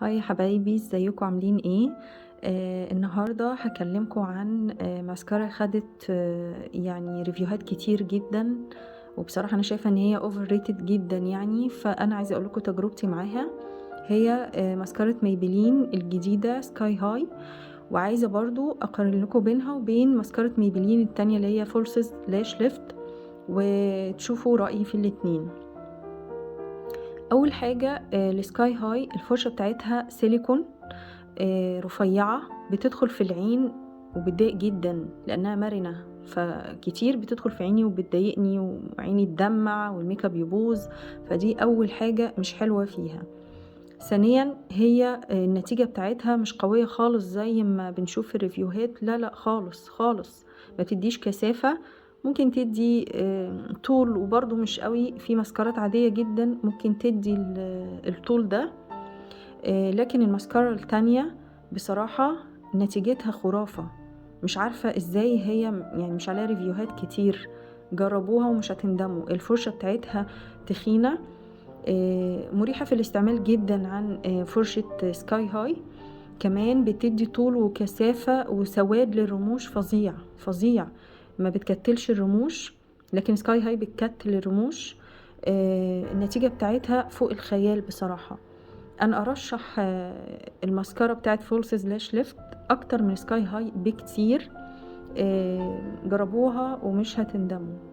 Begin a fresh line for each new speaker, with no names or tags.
هاي يا حبايبي، ازيكم عاملين ايه؟ النهارده هكلمكم عن ماسكارا خدت يعني ريفيوهات كتير جدا، وبصراحة انا شايفة ان هي اوفر ريتد جدا يعني. فانا عايزة اقول لكم تجربتي معاها. هي ماسكارا ميبلين الجديدة سكاي هاي، وعايزة برضو اقارن لكم بينها وبين ماسكارا ميبلين التانية اللي هي فولسز لاش ليفت، وتشوفوا رأيي في الاتنين. اول حاجة السكاي هاي الفرشة بتاعتها سيليكون رفيعة، بتدخل في العين وبتضايق جدا لانها مرنة، فكتير بتدخل في عيني وبتضايقني وعيني تدمع والميك اب يبوظ. فدي اول حاجة مش حلوة فيها. ثانيا هي النتيجة بتاعتها مش قوية خالص زي ما بنشوف في الريفيوهات، لا لا خالص خالص، ما تديش كثافة. ممكن تدي طول وبرضو مش قوي. في ماسكارات عادية جدا ممكن تدي الطول ده، لكن الماسكارا التانية بصراحة نتيجتها خرافة. مش عارفة ازاي هي يعني مش عليها ريفيوهات كتير. جربوها ومش هتندموا. الفرشة بتاعتها تخينة، مريحة في الاستعمال جدا عن فرشة سكاي هاي. كمان بتدي طول وكثافة وسواد للرموش فظيع فظيع، ما بتكتلش الرموش، لكن سكاي هاي بتكتل الرموش. النتيجة بتاعتها فوق الخيال بصراحة. انا ارشح الماسكارا بتاعت فولسز لاش ليفت اكتر من سكاي هاي بكتير. جربوها ومش هتندموا.